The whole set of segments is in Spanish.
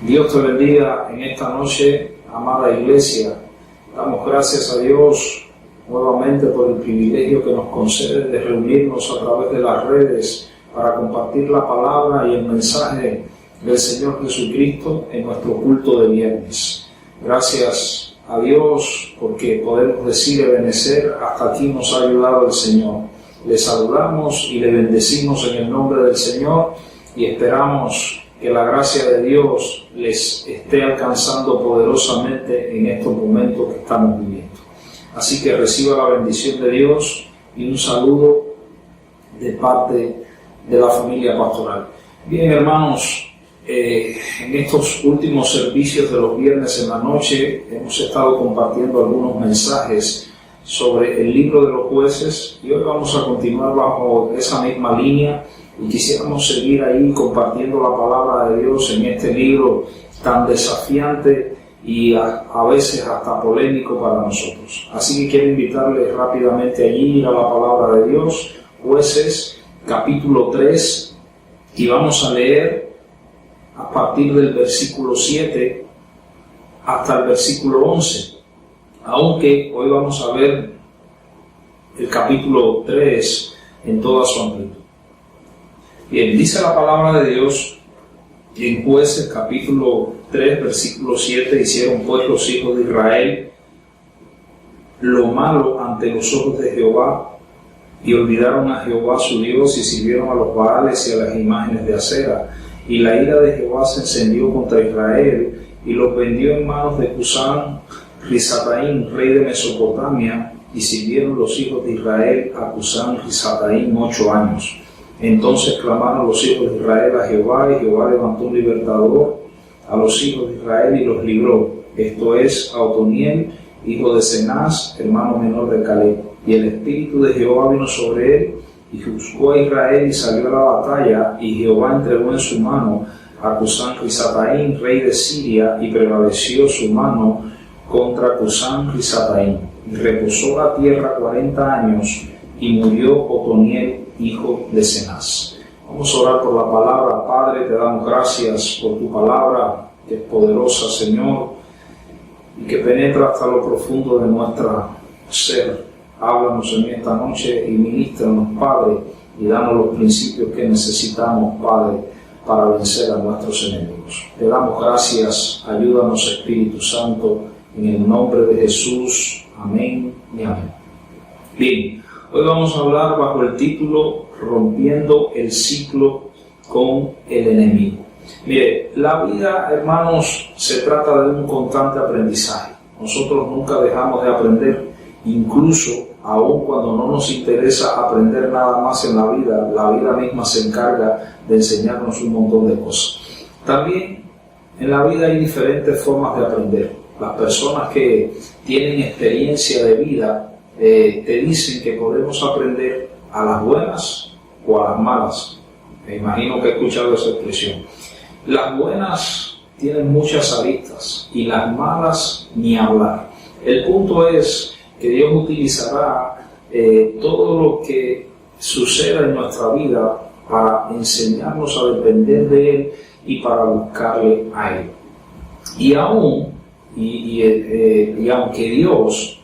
Dios te bendiga en esta noche, amada iglesia. Damos gracias a Dios nuevamente por el privilegio que nos concede de reunirnos a través de las redes para compartir la palabra y el mensaje del Señor Jesucristo en nuestro culto de viernes. Gracias a Dios porque podemos decir Ebenezer, hasta aquí nos ha ayudado el Señor. Le saludamos y le bendecimos en el nombre del Señor y esperamos que la gracia de Dios les esté alcanzando poderosamente en estos momentos que estamos viviendo. Así que reciba la bendición de Dios y un saludo de parte de la familia pastoral. Bien, hermanos, en estos últimos servicios de los viernes en la noche hemos estado compartiendo algunos mensajes sobre el libro de los jueces y hoy vamos a continuar bajo esa misma línea y quisiéramos seguir ahí compartiendo la palabra de Dios en este libro tan desafiante y a veces hasta polémico para nosotros. Así que quiero invitarles rápidamente allí a la palabra de Dios, Jueces, capítulo 3, y vamos a leer a partir del versículo 7 hasta el versículo 11, aunque hoy vamos a ver el capítulo 3 en toda su amplitud. Bien, dice la palabra de Dios en Jueces capítulo 3, versículo 7, hicieron pues los hijos de Israel lo malo ante los ojos de Jehová y olvidaron a Jehová su Dios y sirvieron a los Baales y a las imágenes de acera. Y la ira de Jehová se encendió contra Israel y los vendió en manos de Cusán Risataim, rey de Mesopotamia, y sirvieron los hijos de Israel a Cusán Risataim 8 años. Entonces clamaron los hijos de Israel a Jehová, y Jehová levantó un libertador a los hijos de Israel y los libró. Esto es, a Otoniel, hijo de Cenaz, hermano menor de Caleb. Y el espíritu de Jehová vino sobre él, y juzgó a Israel y salió a la batalla, y Jehová entregó en su mano a Cusán Risataim, rey de Siria, y prevaleció su mano contra Cusán Risataim. Y reposó la tierra 40 años, y murió Otoniel, hijo de Cenaz. Vamos a orar por la palabra. Padre, te damos gracias por tu palabra, que es poderosa, Señor, y que penetra hasta lo profundo de nuestra ser. Háblanos en esta noche y ministranos, Padre, y danos los principios que necesitamos, Padre, para vencer a nuestros enemigos. Te damos gracias, ayúdanos, Espíritu Santo, en el nombre de Jesús. Amén y amén. Bien, hoy vamos a hablar bajo el título Rompiendo el ciclo con el enemigo. Mire, la vida, hermanos, se trata de un constante aprendizaje. Nosotros nunca dejamos de aprender, incluso aun cuando no nos interesa aprender nada más en la vida misma se encarga de enseñarnos un montón de cosas. También en la vida hay diferentes formas de aprender. Las personas que tienen experiencia de vida te dicen que podemos aprender a las buenas o a las malas. Me imagino que he escuchado esa expresión. Las buenas tienen muchas aristas y las malas ni hablar. El punto es que Dios utilizará todo lo que suceda en nuestra vida para enseñarnos a depender de Él y para buscarle a Él. Y aún, y aunque Dios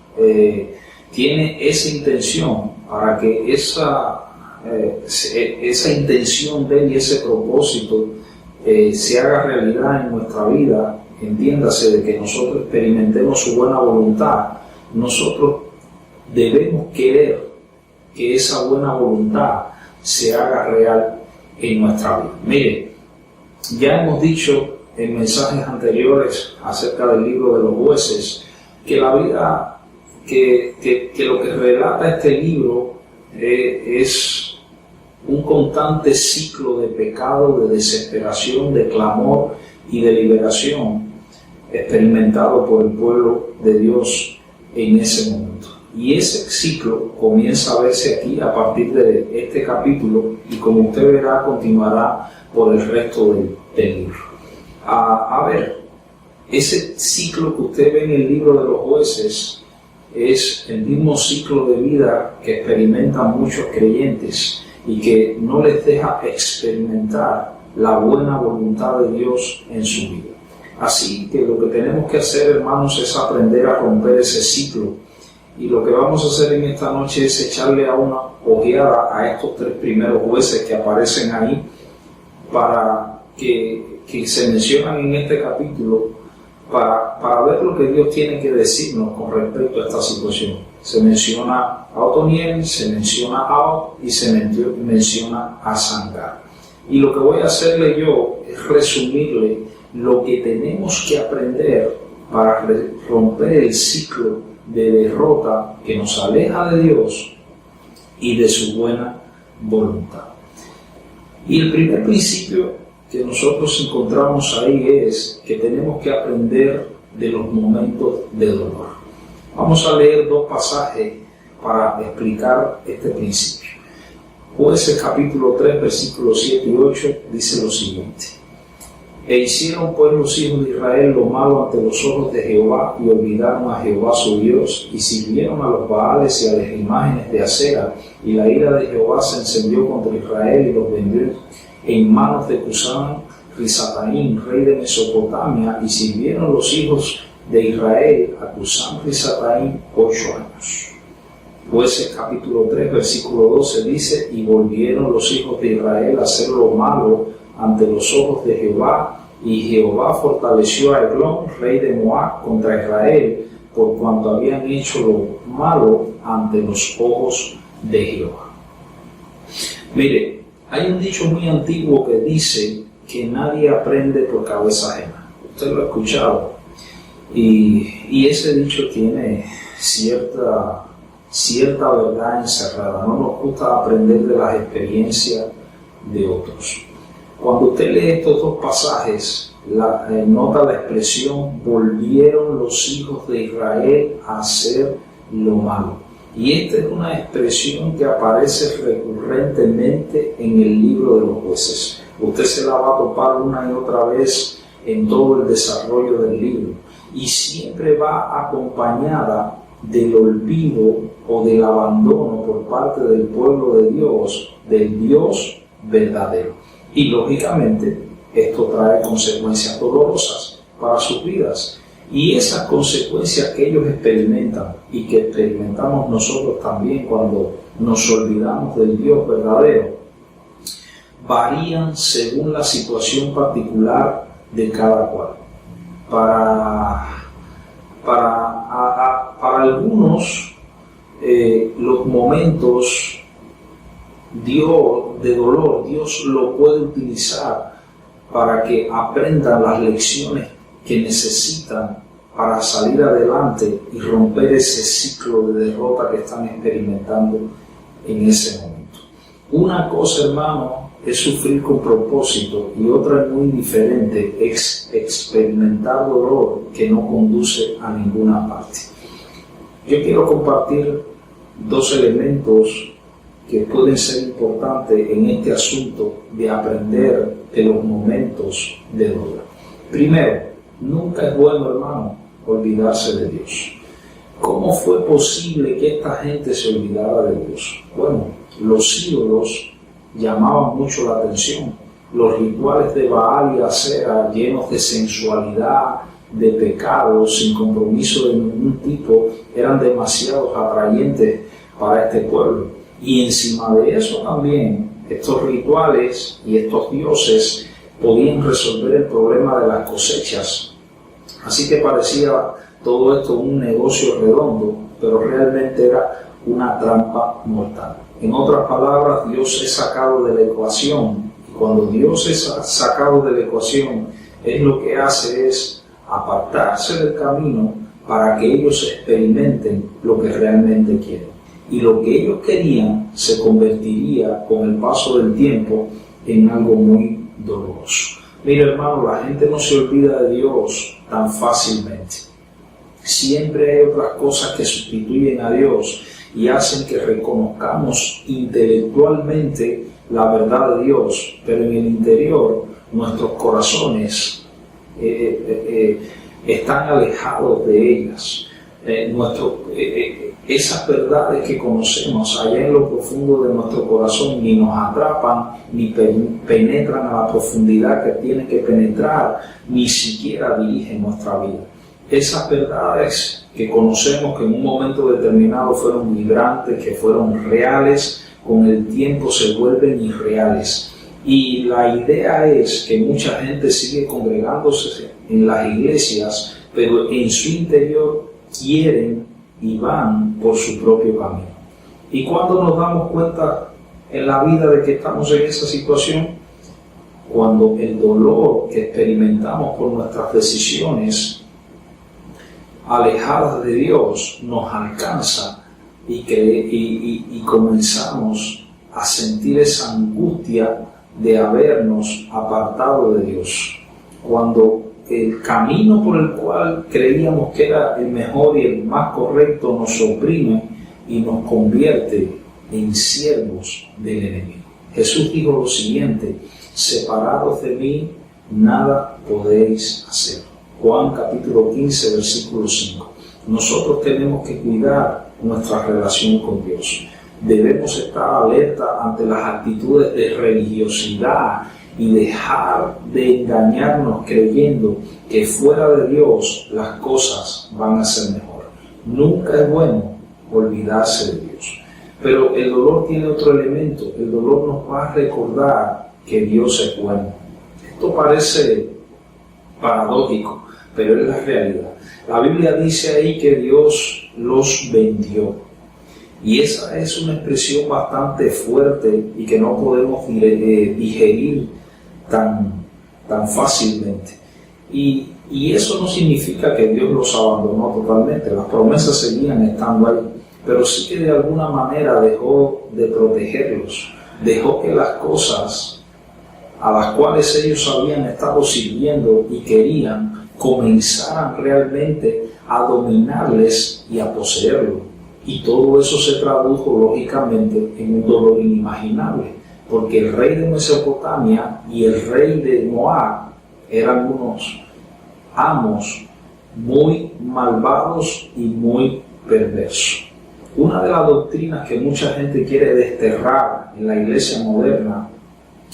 tiene esa intención para que esa intención de Él y ese propósito se haga realidad en nuestra vida, entiéndase de que nosotros experimentemos su buena voluntad, nosotros debemos querer que esa buena voluntad se haga real en nuestra vida. Mire, ya hemos dicho en mensajes anteriores acerca del libro de los jueces que la vida, que lo que relata este libro es un constante ciclo de pecado, de desesperación, de clamor y de liberación experimentado por el pueblo de Dios en ese momento. Y ese ciclo comienza a verse aquí a partir de este capítulo y, como usted verá, continuará por el resto del libro. A ver, ese ciclo que usted ve en el libro de los jueces es el mismo ciclo de vida que experimentan muchos creyentes y que no les deja experimentar la buena voluntad de Dios en su vida. Así que lo que tenemos que hacer, hermanos, es aprender a romper ese ciclo. Y lo que vamos a hacer en esta noche es echarle a una ojeada a estos 3 primeros jueces que aparecen ahí, para que se mencionan en este capítulo, para ver lo que Dios tiene que decirnos con respecto a esta situación. Se menciona a Otoniel, se menciona a Og y se menciona a Sangar. Y lo que voy a hacerle yo es resumirle lo que tenemos que aprender para romper el ciclo de derrota que nos aleja de Dios y de su buena voluntad. Y el primer principio que nosotros encontramos ahí es que tenemos que aprender de los momentos de dolor. Vamos a leer 2 pasajes para explicar este principio. Jueces capítulo 3, versículos 7 y 8 dice lo siguiente: E hicieron pues los hijos de Israel lo malo ante los ojos de Jehová, y olvidaron a Jehová su Dios, y sirvieron a los Baales y a las imágenes de acera, y la ira de Jehová se encendió contra Israel y los vendió en manos de Cusán Risataim, rey de Mesopotamia, y sirvieron los hijos de Israel a Cusán Risataim 8 años. Jueces capítulo 3, versículo 12 dice: Y volvieron los hijos de Israel a hacer lo malo ante los ojos de Jehová, y Jehová fortaleció a Eglón, rey de Moab, contra Israel, por cuanto habían hecho lo malo ante los ojos de Jehová. Mire, hay un dicho muy antiguo que dice que nadie aprende por cabeza ajena. Usted lo ha escuchado. Y ese dicho tiene cierta verdad encerrada. No nos gusta aprender de las experiencias de otros. Cuando usted lee estos 2 pasajes, nota la expresión: volvieron los hijos de Israel a hacer lo malo. Y esta es una expresión que aparece recurrentemente en el libro de los jueces. Usted se la va a topar una y otra vez en todo el desarrollo del libro. Y siempre va acompañada del olvido o del abandono por parte del pueblo de Dios, del Dios verdadero. Y lógicamente esto trae consecuencias dolorosas para sus vidas. Y esas consecuencias que ellos experimentan y que experimentamos nosotros también cuando nos olvidamos del Dios verdadero, varían según la situación particular de cada cual. Para algunos, los momentos de dolor, Dios lo puede utilizar para que aprendan las lecciones que necesitan para salir adelante y romper ese ciclo de derrota que están experimentando en ese momento. Una cosa, hermano, es sufrir con propósito, y otra es muy diferente, es experimentar dolor que no conduce a ninguna parte. Yo quiero compartir 2 elementos que pueden ser importantes en este asunto de aprender de los momentos de dolor. Primero, nunca es bueno, hermano, olvidarse de Dios. ¿Cómo fue posible que esta gente se olvidara de Dios? Bueno, los ídolos llamaban mucho la atención. Los rituales de Baal y Acera, llenos de sensualidad, de pecado, sin compromiso de ningún tipo, eran demasiado atrayentes para este pueblo. Y encima de eso también, estos rituales y estos dioses podían resolver el problema de las cosechas. Así que parecía todo esto un negocio redondo, pero realmente era una trampa mortal. En otras palabras, Dios es sacado de la ecuación, y cuando Dios es sacado de la ecuación, Él lo que hace es apartarse del camino para que ellos experimenten lo que realmente quieren. Y lo que ellos querían se convertiría con el paso del tiempo en algo muy doloroso. Mira, hermano, la gente no se olvida de Dios tan fácilmente. Siempre hay otras cosas que sustituyen a Dios y hacen que reconozcamos intelectualmente la verdad de Dios, pero en el interior nuestros corazones están alejados de ellas. esas verdades que conocemos allá en lo profundo de nuestro corazón ni nos atrapan, ni penetran a la profundidad que tienen que penetrar, ni siquiera dirigen nuestra vida. Esas verdades que conocemos que en un momento determinado fueron vibrantes, que fueron reales, con el tiempo se vuelven irreales. Y la idea es que mucha gente sigue congregándose en las iglesias, pero en su interior quieren y van por su propio camino. ¿Y cuando nos damos cuenta en la vida de que estamos en esa situación? Cuando el dolor que experimentamos por nuestras decisiones alejadas de Dios nos alcanza y comenzamos a sentir esa angustia de habernos apartado de Dios. Cuando el camino por el cual creíamos que era el mejor y el más correcto nos oprime y nos convierte en siervos del enemigo. Jesús dijo lo siguiente: separados de mí, nada podéis hacer. Juan capítulo 15, versículo 5. Nosotros tenemos que cuidar nuestra relación con Dios. Debemos estar alerta ante las actitudes de religiosidad y dejar de engañarnos creyendo que fuera de Dios las cosas van a ser mejor. Nunca es bueno olvidarse de Dios. Pero el dolor tiene otro elemento. El dolor nos va a recordar que Dios es bueno. Esto parece paradójico, pero es la realidad. La Biblia dice ahí que Dios los vendió. Y esa es una expresión bastante fuerte y que no podemos digerir tan fácilmente. Y eso no significa que Dios los abandonó totalmente. Las promesas seguían estando ahí, pero sí que de alguna manera dejó de protegerlos. Dejó que las cosas a las cuales ellos habían estado sirviendo y querían comenzaran realmente a dominarles y a poseerlos. Y todo eso se tradujo lógicamente en un dolor inimaginable, porque el rey de Mesopotamia y el rey de Moab eran unos amos muy malvados y muy perversos. Una de las doctrinas que mucha gente quiere desterrar en la iglesia moderna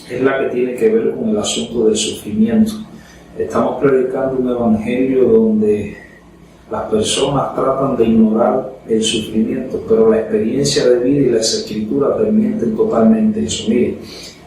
es la que tiene que ver con el asunto del sufrimiento. Estamos predicando un evangelio donde las personas tratan de ignorar el sufrimiento, pero la experiencia de vida y las escrituras desmienten totalmente eso. Mire,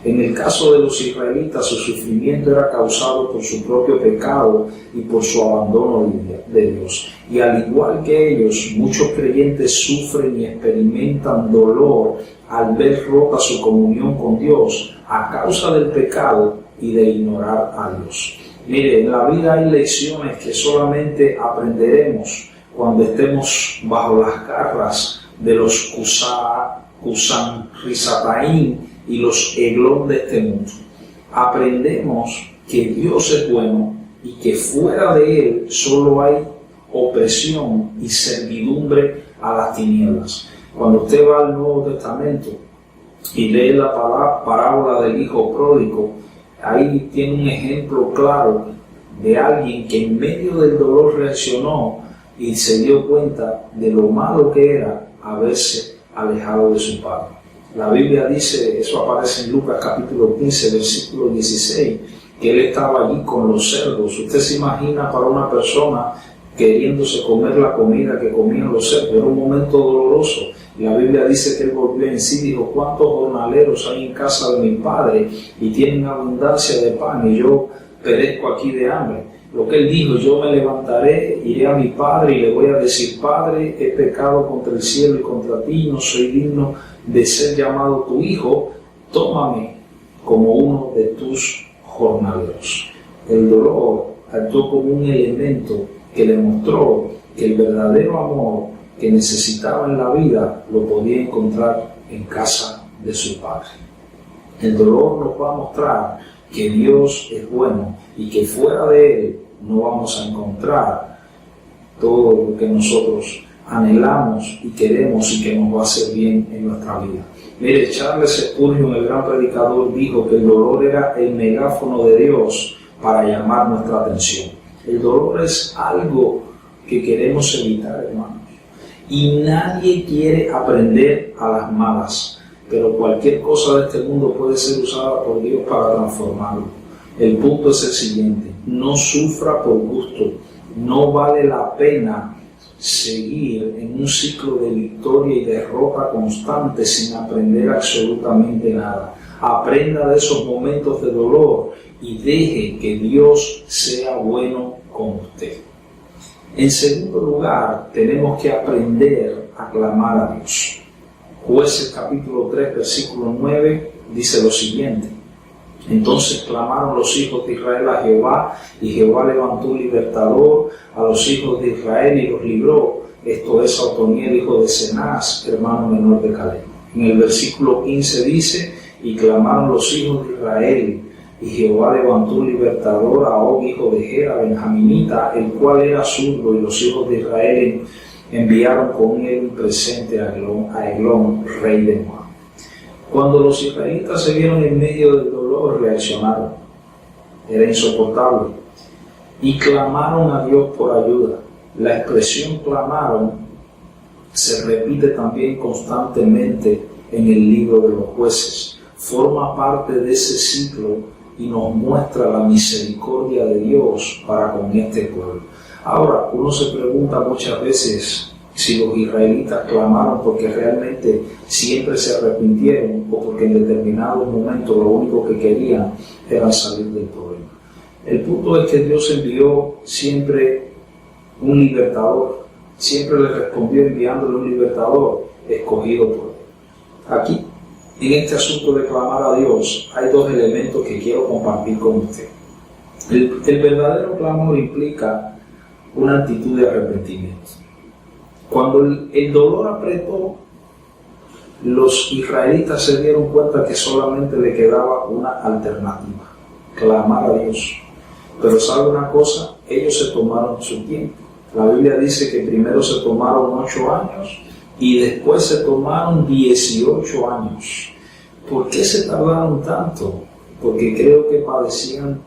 en el caso de los israelitas, su sufrimiento era causado por su propio pecado y por su abandono de Dios. Y al igual que ellos, muchos creyentes sufren y experimentan dolor al ver rota su comunión con Dios a causa del pecado y de ignorar a Dios. Mire, en la vida hay lecciones que solamente aprenderemos cuando estemos bajo las garras de los Cusán Rizataín y los Eglón de este mundo. Aprendemos que Dios es bueno y que fuera de Él solo hay opresión y servidumbre a las tinieblas. Cuando usted va al Nuevo Testamento y lee la parábola del hijo pródigo, ahí tiene un ejemplo claro de alguien que en medio del dolor reaccionó y se dio cuenta de lo malo que era haberse alejado de su padre. La Biblia dice, eso aparece en Lucas capítulo 15, versículo 16, que él estaba allí con los cerdos. Usted se imagina para una persona queriéndose comer la comida que comían los cerdos. Era un momento doloroso. Y la Biblia dice que él volvió en sí y dijo: ¿cuántos jornaleros hay en casa de mi padre y tienen abundancia de pan y yo perezco aquí de hambre? Lo que él dijo: yo me levantaré, iré a mi padre y le voy a decir: Padre, he pecado contra el cielo y contra ti, no soy digno de ser llamado tu hijo, tómame como uno de tus jornaleros. El dolor actuó como un elemento que le mostró que el verdadero amor que necesitaba en la vida lo podía encontrar en casa de su padre. El dolor nos va a mostrar que Dios es bueno y que fuera de Él no vamos a encontrar todo lo que nosotros anhelamos y queremos y que nos va a hacer bien en nuestra vida. Mire, Charles Spurgeon, el gran predicador, dijo que el dolor era el megáfono de Dios para llamar nuestra atención. El dolor es algo que queremos evitar, hermanos. y nadie quiere aprender a las malas, pero cualquier cosa de este mundo puede ser usada por Dios para transformarlo. El punto es el siguiente: no sufra por gusto. No vale la pena seguir en un ciclo de victoria y derrota constante sin aprender absolutamente nada. Aprenda de esos momentos de dolor y deje que Dios sea bueno con usted. En segundo lugar, tenemos que aprender a clamar a Dios. Jueces capítulo 3, versículo 9 dice lo siguiente: entonces clamaron los hijos de Israel a Jehová, y Jehová levantó un libertador a los hijos de Israel y los libró. Esto es Otoniel, hijo de Cenaz, hermano menor de Caleb. En el versículo 15 dice: y clamaron los hijos de Israel, y Jehová levantó un libertador a Og, hijo de Gera, benjaminita, el cual era zurdo, y los hijos de Israel enviaron con él un presente a Eglón, rey de Moab. Cuando los israelitas se vieron en medio del dolor, reaccionaron. Era insoportable. Y clamaron a Dios por ayuda. La expresión clamaron se repite también constantemente en el libro de los Jueces. Forma parte de ese ciclo y nos muestra la misericordia de Dios para con este pueblo. Ahora, uno se pregunta muchas veces si los israelitas clamaron porque realmente siempre se arrepintieron o porque en determinados momentos lo único que querían era salir del problema. El punto es que Dios envió siempre un libertador, siempre le respondió enviándole un libertador escogido por él. Aquí, en este asunto de clamar a Dios, hay dos elementos que quiero compartir con usted. El verdadero clamor implica una actitud de arrepentimiento. Cuando el dolor apretó, los israelitas se dieron cuenta que solamente le quedaba una alternativa: clamar a Dios. Pero ¿sabe una cosa? Ellos se tomaron su tiempo. La Biblia dice que primero se tomaron 8 años y después se tomaron 18 años. ¿Por qué se tardaron tanto? Porque creo que padecían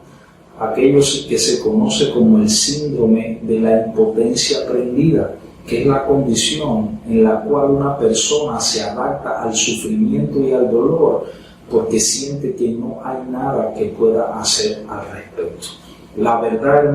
aquellos que se conoce como el síndrome de la impotencia aprendida, que es la condición en la cual una persona se adapta al sufrimiento y al dolor porque siente que no hay nada que pueda hacer al respecto. La verdad,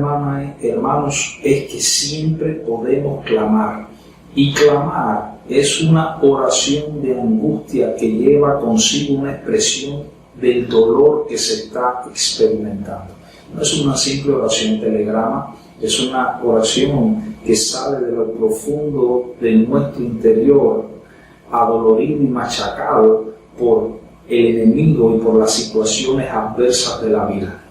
hermanos, es que siempre podemos clamar, y clamar es una oración de angustia que lleva consigo una expresión del dolor que se está experimentando. No es una simple oración telegrama, es una oración que sale de lo profundo de nuestro interior, adolorido y machacado por el enemigo y por las situaciones adversas de la vida.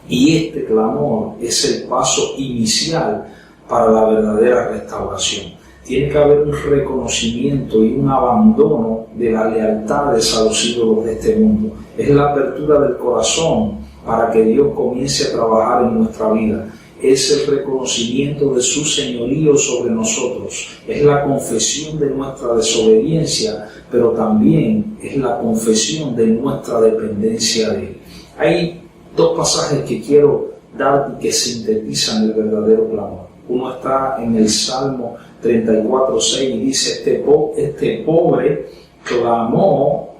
Y este clamor es el paso inicial para la verdadera restauración. Tiene que haber un reconocimiento y un abandono de las lealtades a los ídolos de este mundo. Es la apertura del corazón para que Dios comience a trabajar en nuestra vida. Es el reconocimiento de su señorío sobre nosotros. Es la confesión de nuestra desobediencia, pero también es la confesión de nuestra dependencia de Él. Hay dos pasajes que quiero dar y que sintetizan el verdadero clamor. Uno está en el Salmo 34:6 y dice: este pobre clamó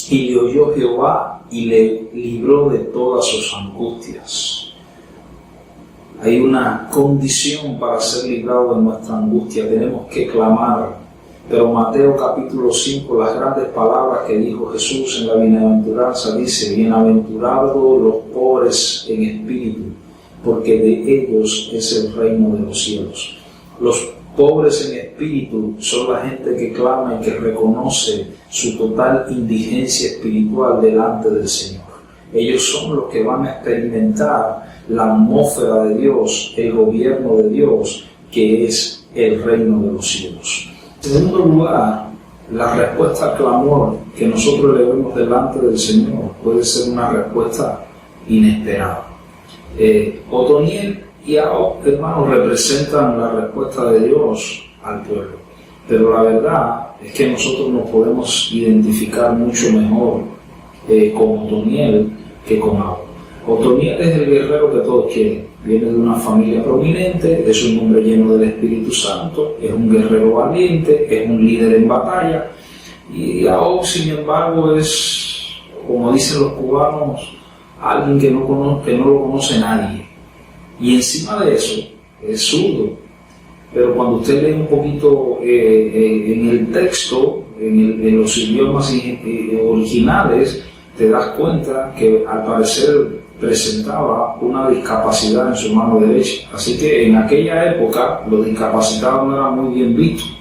y le oyó Jehová y le libró de todas sus angustias. Hay una condición para ser librado de nuestra angustia: tenemos que clamar. Pero Mateo capítulo 5, las grandes palabras que dijo Jesús en la bienaventuranza, dice: bienaventurados los pobres en espíritu, porque de ellos es el reino de los cielos. Los pobres en espíritu son la gente que clama y que reconoce su total indigencia espiritual delante del Señor. Ellos son los que van a experimentar la atmósfera de Dios, el gobierno de Dios, que es el reino de los cielos. En segundo lugar, la respuesta al clamor que nosotros le vemos delante del Señor puede ser una respuesta inesperada. Otoniel y Og, hermanos, representan la respuesta de Dios al pueblo, pero la verdad es que nosotros nos podemos identificar mucho mejor con Otoniel que con Og. Otoniel es el guerrero que todos quieren, viene de una familia prominente, es un hombre lleno del Espíritu Santo, es un guerrero valiente, es un líder en batalla. Y Ahab, sin embargo, es, como dicen los cubanos, alguien que no lo conoce nadie. Y encima de eso, es zurdo. Pero cuando usted lee un poquito en el texto, en los idiomas originales, te das cuenta que al parecer presentaba una discapacidad en su mano derecha. Así que en aquella época los discapacitados no eran muy bien vistos.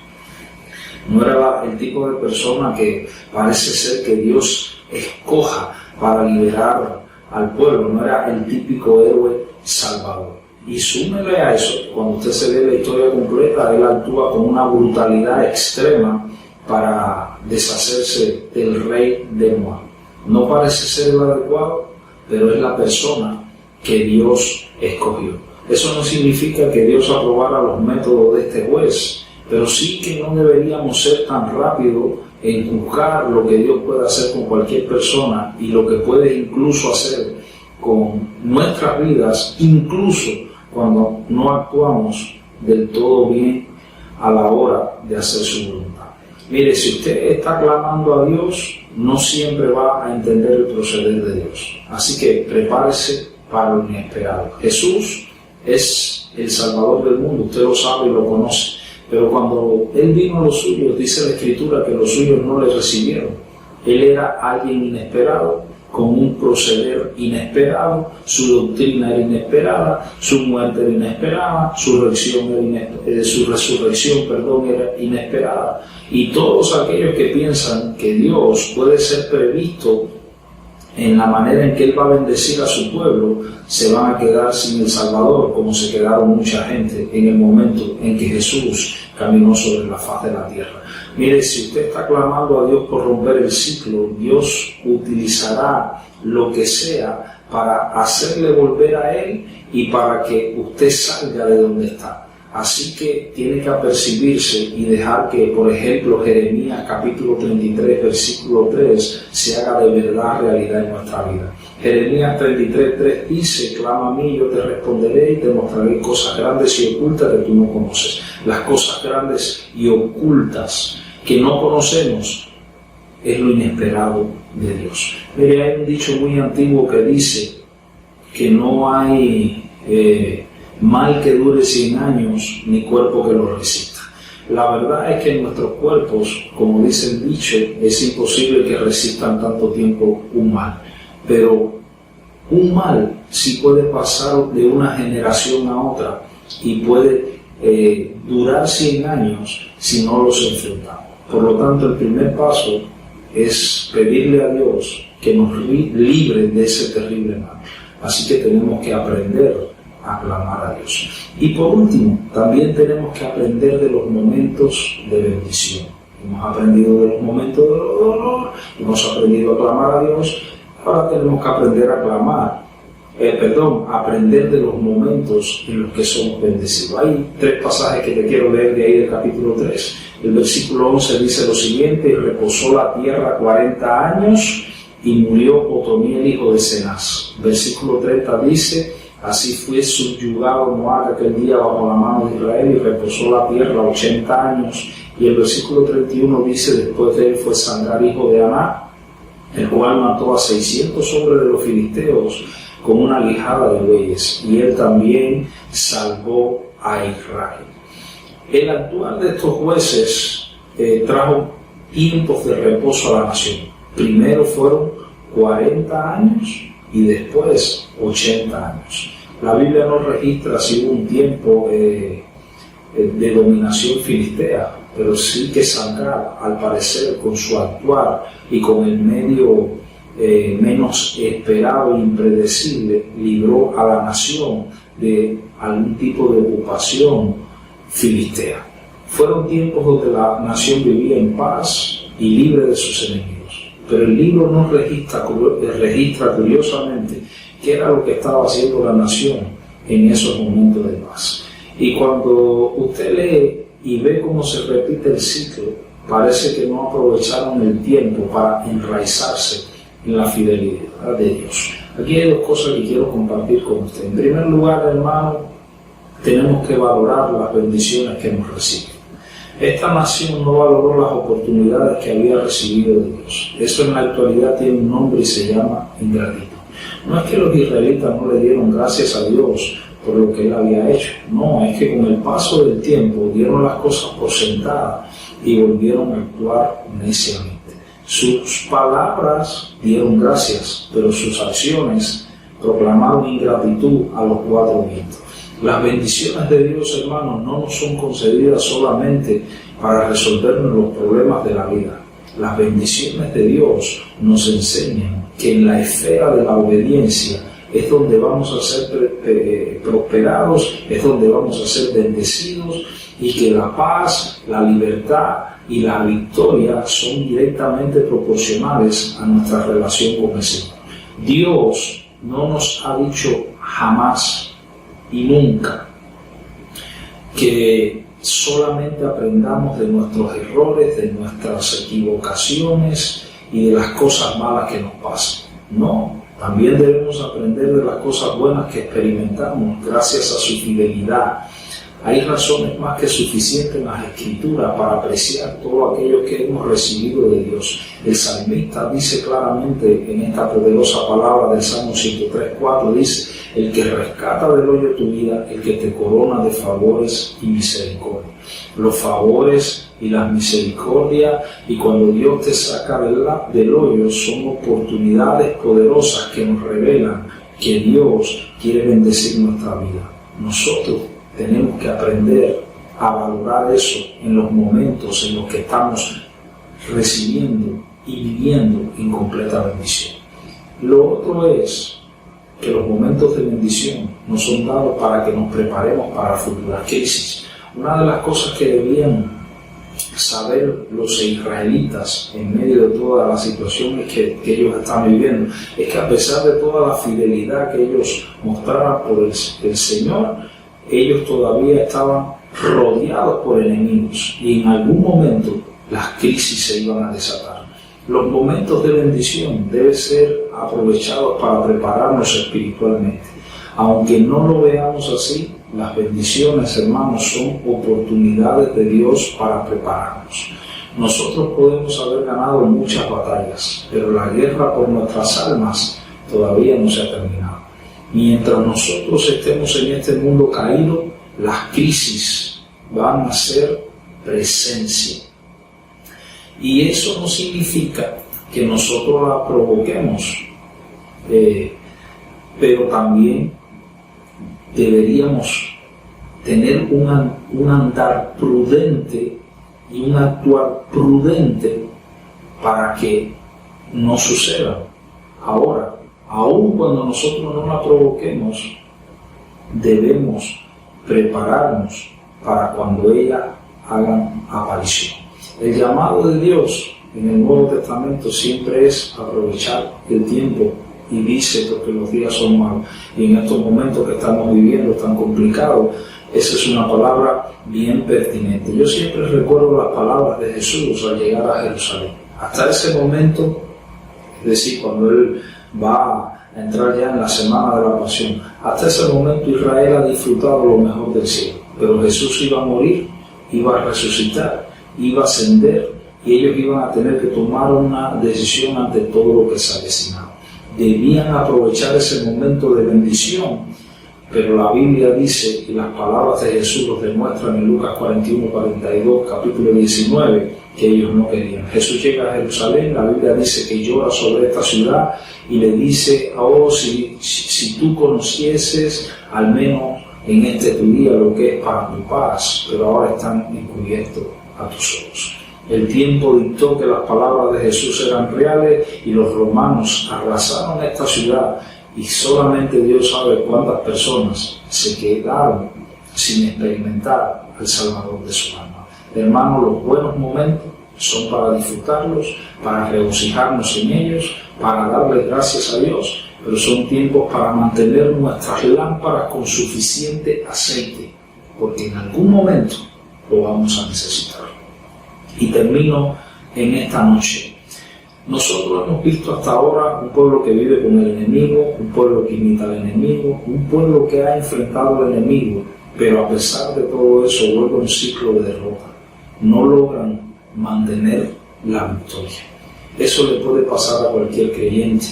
No era el tipo de persona que parece ser que Dios escoja para liberar al pueblo, no era el típico héroe salvador. Y súmele a eso, cuando usted se ve la historia completa, él actúa con una brutalidad extrema para deshacerse del rey de Moab. No parece ser el adecuado, pero es la persona que Dios escogió. Eso no significa que Dios aprobara los métodos de este juez, pero sí que no deberíamos ser tan rápidos en juzgar lo que Dios puede hacer con cualquier persona y lo que puede incluso hacer con nuestras vidas, incluso cuando no actuamos del todo bien a la hora de hacer su voluntad. Mire, si usted está clamando a Dios, no siempre va a entender el proceder de Dios. Así que prepárese para lo inesperado. Jesús es el Salvador del mundo, usted lo sabe y lo conoce. Pero cuando Él vino a los suyos, dice la Escritura que los suyos no le recibieron. Él era alguien inesperado, con un proceder inesperado, su doctrina era inesperada, su muerte era inesperada, su resurrección era inesperada. Y todos aquellos que piensan que Dios puede ser previsto en la manera en que Él va a bendecir a su pueblo, se van a quedar sin el Salvador, como se quedaron mucha gente en el momento en que Jesús caminó sobre la faz de la tierra. Mire, si usted está clamando a Dios por romper el ciclo, Dios utilizará lo que sea para hacerle volver a Él y para que usted salga de donde está. Así que tiene que apercibirse y dejar que, por ejemplo, Jeremías capítulo 33, versículo 3, se haga de verdad realidad en nuestra vida. Jeremías 33:3 dice: clama a mí, yo te responderé y te mostraré cosas grandes y ocultas que tú no conoces. Las cosas grandes y ocultas que no conocemos es lo inesperado de Dios. Mire, hay un dicho muy antiguo que dice que no hay mal que dure 100 años, ni cuerpo que lo resista. La verdad es que en nuestros cuerpos, como dice el dicho, es imposible que resistan tanto tiempo un mal. Pero un mal sí puede pasar de una generación a otra y puede durar 100 años si no los enfrentamos. Por lo tanto, el primer paso es pedirle a Dios que nos libre de ese terrible mal. Así que tenemos que aprender a clamar a Dios. Y por último, también tenemos que aprender de los momentos de bendición. Hemos aprendido de los momentos de dolor, hemos aprendido a clamar a Dios, ahora tenemos que aprender a aprender de los momentos en los que somos bendecidos. Hay 3 pasajes que te quiero leer de ahí del capítulo 3. El versículo 11 dice lo siguiente: y reposó la tierra 40 años y murió Otoniel hijo de Cenaz. Versículo 30 dice: así fue subyugado Moab aquel día bajo la mano de Israel y reposó la tierra 80 años. Y el versículo 31 dice: después de él fue Sangar hijo de Aná, el cual mató a 600 hombres de los filisteos con una guijada de bueyes, y él también salvó a Israel. El actuar de estos jueces trajo tiempos de reposo a la nación. Primero fueron 40 años y después 80 años. La Biblia no registra si hubo un tiempo de dominación filistea, pero sí que Sangar, al parecer, con su actuar y con el medio menos esperado e impredecible, libró a la nación de algún tipo de ocupación filistea. Fueron tiempos donde la nación vivía en paz y libre de sus enemigos, pero el libro no registra curiosamente qué era lo que estaba haciendo la nación en esos momentos de paz. Y cuando usted lee y ve cómo se repite el ciclo, parece que no aprovecharon el tiempo para enraizarse en la fidelidad de Dios. Aquí hay dos cosas que quiero compartir con usted. En primer lugar, hermano, tenemos que valorar las bendiciones que hemos recibido. Esta nación no valoró las oportunidades que había recibido de Dios. Eso en la actualidad tiene un nombre y se llama ingratitud. No es que los israelitas no le dieron gracias a Dios por lo que Él había hecho. No, es que con el paso del tiempo dieron las cosas por sentadas y volvieron a actuar neciamente. Sus palabras dieron gracias, pero sus acciones proclamaron ingratitud a los cuatro vientos. Las bendiciones de Dios, hermanos, no nos son concedidas solamente para resolvernos los problemas de la vida. Las bendiciones de Dios nos enseñan que en la esfera de la obediencia es donde vamos a ser prosperados, es donde vamos a ser bendecidos, y que la paz, la libertad y la victoria son directamente proporcionales a nuestra relación con el Señor. Dios no nos ha dicho jamás y nunca que solamente aprendamos de nuestros errores, de nuestras equivocaciones y de las cosas malas que nos pasan. No, también debemos aprender de las cosas buenas que experimentamos gracias a su fidelidad. Hay razones más que suficientes en las Escrituras para apreciar todo aquello que hemos recibido de Dios. El salmista dice claramente en esta poderosa palabra del Salmo 103:4, dice: el que rescata del hoyo tu vida, el que te corona de favores y misericordia. Los favores y las misericordias, y cuando Dios te saca del hoyo, son oportunidades poderosas que nos revelan que Dios quiere bendecir nuestra vida. Nosotros tenemos que aprender a valorar eso en los momentos en los que estamos recibiendo y viviendo en completa bendición. Lo otro es que los momentos de bendición nos son dados para que nos preparemos para futuras crisis. Una de las cosas que debían saber los israelitas en medio de todas las situaciones que ellos están viviendo es que a pesar de toda la fidelidad que ellos mostraban por el Señor, ellos todavía estaban rodeados por enemigos y en algún momento las crisis se iban a desatar. Los momentos de bendición deben ser aprovechados para prepararnos espiritualmente. Aunque no lo veamos así, las bendiciones, hermanos, son oportunidades de Dios para prepararnos. Nosotros podemos haber ganado muchas batallas, pero la guerra por nuestras almas todavía no se ha terminado. Mientras nosotros estemos en este mundo caído, las crisis van a ser presencia. Y eso no significa que nosotros la provoquemos, pero también deberíamos tener un andar prudente y un actuar prudente para que no suceda. Ahora, aun cuando nosotros no la provoquemos, debemos prepararnos para cuando ella haga aparición. El llamado de Dios en el Nuevo Testamento siempre es aprovechar el tiempo, y dice porque los días son malos. Y en estos momentos que estamos viviendo tan complicados, esa es una palabra bien pertinente. Yo siempre recuerdo las palabras de Jesús al llegar a Jerusalén. Hasta ese momento, es decir, cuando Él va a entrar ya en la semana de la pasión, hasta ese momento Israel ha disfrutado lo mejor del cielo. Pero Jesús iba a morir, iba a resucitar, iba a ascender, y ellos iban a tener que tomar una decisión ante todo lo que se avecinaba. Debían aprovechar ese momento de bendición, pero la Biblia dice, y las palabras de Jesús los demuestran en Lucas 41-42, capítulo 19, que ellos no querían. Jesús llega a Jerusalén, la Biblia dice que llora sobre esta ciudad y le dice: oh, si tú conocieses al menos en este tu día lo que es para tu paz, pero ahora están encubiertos a tus ojos. El tiempo dictó que las palabras de Jesús eran reales y los romanos arrasaron esta ciudad, y solamente Dios sabe cuántas personas se quedaron sin experimentar al Salvador de su alma. Hermanos, los buenos momentos son para disfrutarlos, para regocijarnos en ellos, para darle gracias a Dios, pero son tiempos para mantener nuestras lámparas con suficiente aceite, porque en algún momento lo vamos a necesitar. Y termino en esta noche Nosotros hemos visto hasta ahora un pueblo que vive con el enemigo, un pueblo que imita al enemigo, un pueblo que ha enfrentado al enemigo, pero a pesar de todo eso vuelve a un ciclo de derrota. No logran mantener la victoria. Eso le puede pasar a cualquier creyente,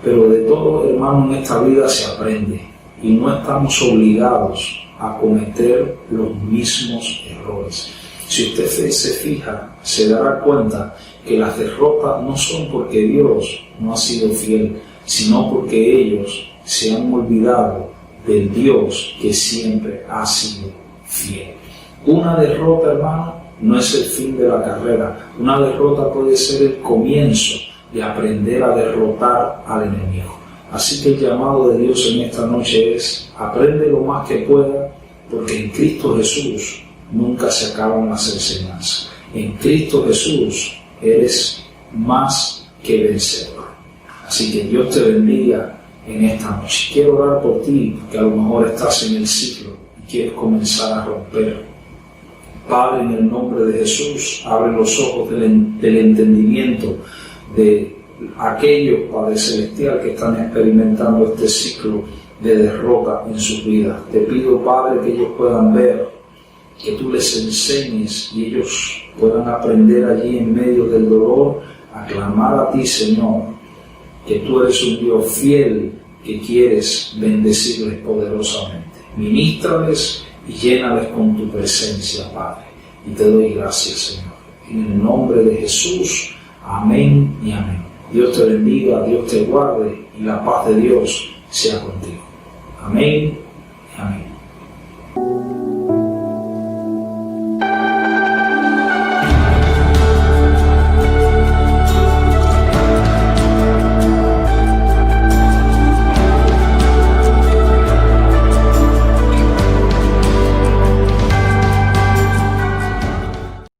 pero de todo, hermano, en esta vida se aprende y no estamos obligados a cometer los mismos errores. Si usted se fija, se dará cuenta que las derrotas no son porque Dios no ha sido fiel, sino porque ellos se han olvidado del Dios que siempre ha sido fiel. Una derrota, hermano, no es el fin de la carrera. Una derrota puede ser el comienzo de aprender a derrotar al enemigo. Así que el llamado de Dios en esta noche es: aprende lo más que pueda, porque en Cristo Jesús nunca se acaban las enseñanzas. En Cristo Jesús eres más que vencedor. Así que Dios te bendiga en esta noche. Quiero orar por ti, porque a lo mejor estás en el ciclo y quieres comenzar a romper. Padre, en el nombre de Jesús, abre los ojos del entendimiento de aquellos, Padre Celestial, que están experimentando este ciclo de derrota en sus vidas. Te pido, Padre, que ellos puedan ver, que tú les enseñes y ellos puedan aprender allí en medio del dolor a clamar a ti, Señor, que tú eres un Dios fiel, que quieres bendecirles poderosamente. Ministrales y llénales con tu presencia, Padre. Y te doy gracias, Señor. En el nombre de Jesús, amén y amén. Dios te bendiga, Dios te guarde y la paz de Dios sea contigo. Amén.